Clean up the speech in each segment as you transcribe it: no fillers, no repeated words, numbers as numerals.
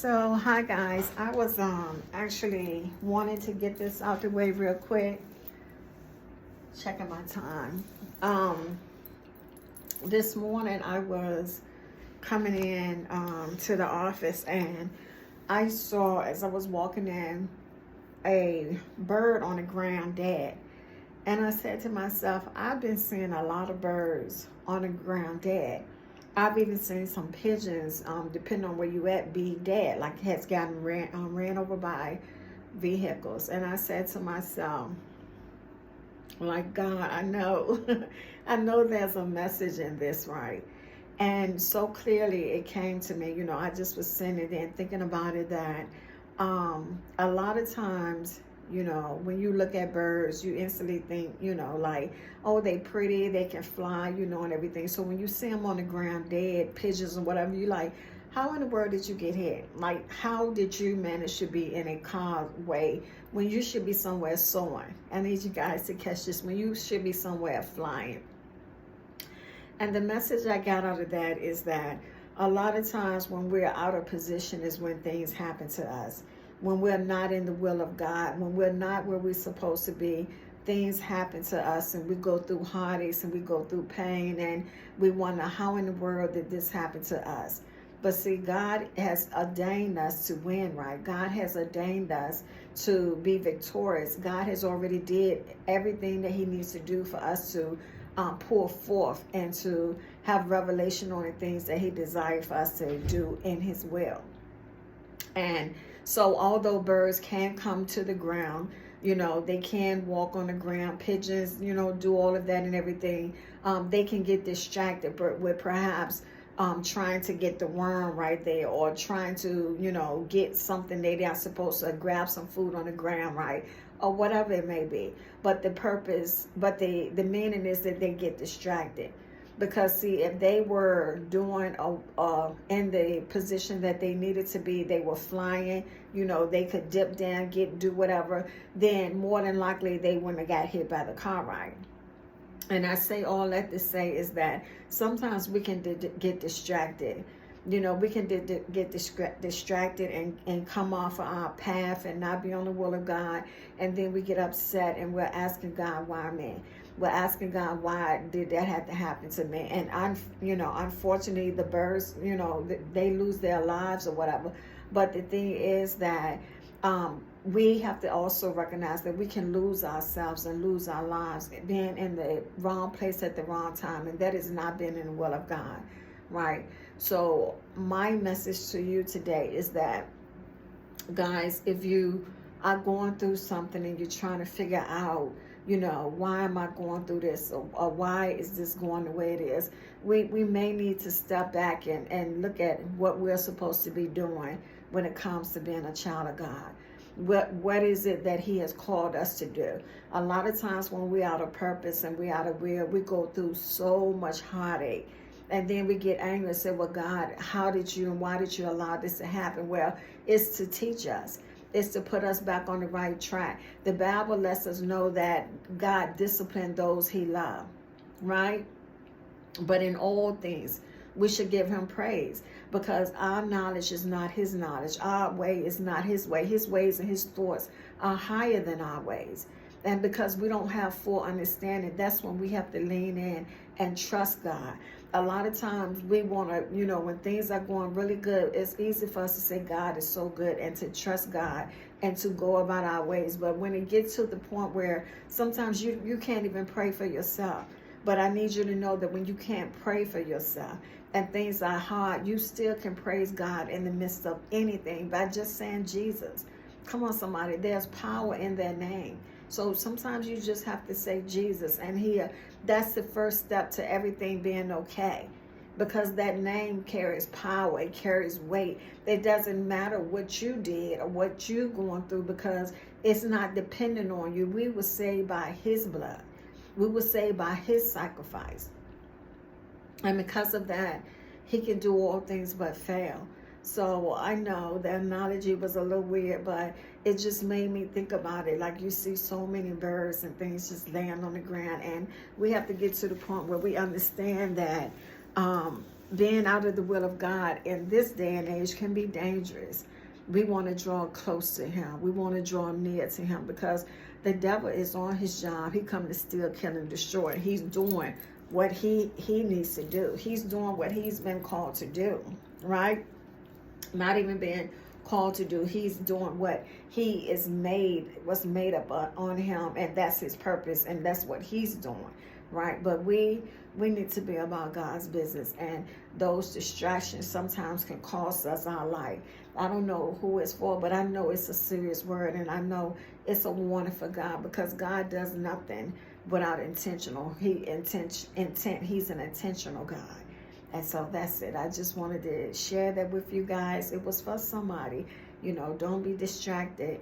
So, hi guys. I was actually wanting to get this out the way real quick. Checking my time. Um this morning I was coming in to the office, and I saw, as I was walking in, a bird on the ground dead. And I said to myself, I've been seeing a lot of birds on the ground dead. I've even seen some pigeons, depending on where you at, be dead, like has gotten ran over by vehicles. And I said to myself, like, God, I know, I know there's a message in this, right? And so clearly it came to me, I just was sitting there thinking about it, that a lot of times, when you look at birds, you instantly think, like, oh, they pretty, they can fly, and everything. So when you see them on the ground dead, pigeons or whatever, you like, how in the world did you get hit? Like, how did you manage to be in a car way when you should be somewhere soaring? I need you guys to catch this. When you should be somewhere flying. And the message I got out of that is that a lot of times when we're out of position is when things happen to us. When we're not in the will of God, when we're not where we're supposed to be, things happen to us, and we go through heartaches and we go through pain, and we wonder, how in the world did this happen to us? But see, God has ordained us to win, right? God has ordained us to be victorious. God has already did everything that he needs to do for us to pour forth and to have revelation on the things that he desired for us to do in his will. And so although birds can come to the ground, they can walk on the ground, pigeons, do all of that and everything, they can get distracted with perhaps trying to get the worm right there, or trying to, get something they are supposed to grab, some food on the ground, right? Or whatever it may be. But the meaning is that they get distracted. Because see, if they were doing in the position that they needed to be, they were flying, they could dip down, do whatever, then more than likely they wouldn't have got hit by the car, right? And I say all that to say is that sometimes we can get distracted. We can get distracted and come off of our path and not be on the will of God. And then we get upset and we're asking God, why me? We're asking God, why did that have to happen to me? And unfortunately, the birds, they lose their lives or whatever. But the thing is that we have to also recognize that we can lose ourselves and lose our lives being in the wrong place at the wrong time, and that is not being in the will of God, right? So my message to you today is that, guys, if you are going through something and you're trying to figure out, why am I going through this, or why is this going the way it is, we may need to step back and look at what we're supposed to be doing when it comes to being a child of God. What is it that he has called us to do? A lot of times when we're out of purpose and we're out of will, we go through so much heartache. And then we get angry and say, well, God, how did you and why did you allow this to happen? Well, it's to teach us. It's to put us back on the right track. The Bible lets us know that God disciplined those he loved, right? But in all things, we should give him praise, because our knowledge is not his knowledge. Our way is not his way. His ways and his thoughts are higher than our ways. And because we don't have full understanding, that's when we have to lean in and trust God. A lot of times we want to, when things are going really good, it's easy for us to say God is so good and to trust God and to go about our ways. But when it gets to the point where sometimes you can't even pray for yourself. But I need you to know that when you can't pray for yourself and things are hard, you still can praise God in the midst of anything by just saying Jesus. Come on, somebody. There's power in their name. So sometimes you just have to say Jesus. And that's the first step to everything being okay. Because that name carries power. It carries weight. It doesn't matter what you did or what you're going through, because it's not dependent on you. We were saved by his blood. We were saved by his sacrifice. And because of that, he can do all things but fail. So I know the analogy was a little weird, but it just made me think about it. Like, you see so many birds and things just laying on the ground, and we have to get to the point where we understand that being out of the will of God in this day and age can be dangerous. We want to draw close to him. We want to draw near to him because the devil is on his job. He come to steal, kill, and destroy. He's doing what he needs to do. He's doing what he's been called to do, right? Not even being called to do. He's doing what he is was made up on him, and that's his purpose, and that's what he's doing, right? But we need to be about God's business, and those distractions sometimes can cost us our life. I don't know who it's for, but I know it's a serious word, and I know it's a warning for God, because God does nothing without intentional. He's an intentional God. And so that's it. I just wanted to share that with you guys. It was for somebody. Don't be distracted.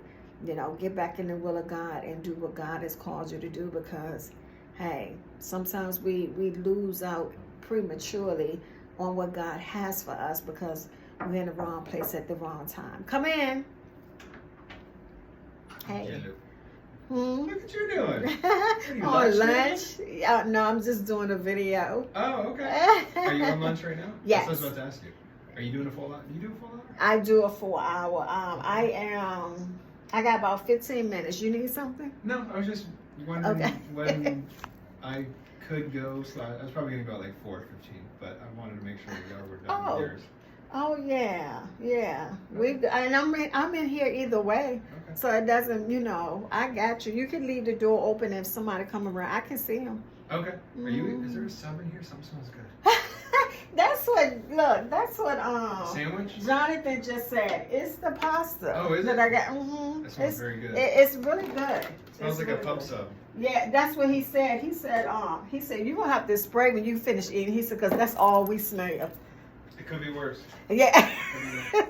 Get back in the will of God and do what God has called you to do, because, hey, sometimes we lose out prematurely on what God has for us because we're in the wrong place at the wrong time. Come in. Hey. Look what you're doing. On lunch? No, I'm just doing a video. Oh, okay. Are you on lunch right now? Yes. That's what I was about to ask you. Are you doing a full hour? You do a full hour? I do a full hour. I got about 15 minutes. You need something? No, I was just wondering when I could go. So I was probably going to go at like 4:15, but I wanted to make sure we were done with yours. Oh yeah. Okay. I'm in here either way, okay. So it doesn't. I got you. You can leave the door open if somebody come around. I can see them. Okay. Are you? Is there a sub in here? Something smells good. That's what sandwich Jonathan just said. It's the pasta. Oh, is it? That I got. That smells very good. It's really good. It smells like really a pub sub. Yeah, that's what he said. He said you're gonna have to spray when you finish eating. He said, because that's all we smell. It could be worse. Yeah. All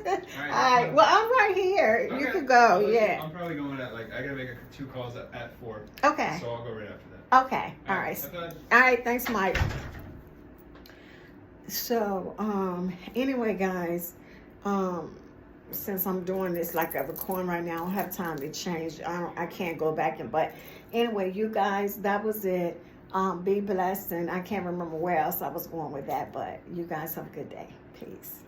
right. Well, I'm right here. Okay. You could go. Well, yeah. I'm probably going at I gotta make 2 calls at 4. Okay. So I'll go right after that. Okay. All right. All right. Thanks, Mike. So, anyway, guys, since I'm doing this like a recording right now, I don't have time to change. I can't go back but anyway, you guys, that was it. Be blessed, and I can't remember where else I was going with that, but you guys have a good day. Peace.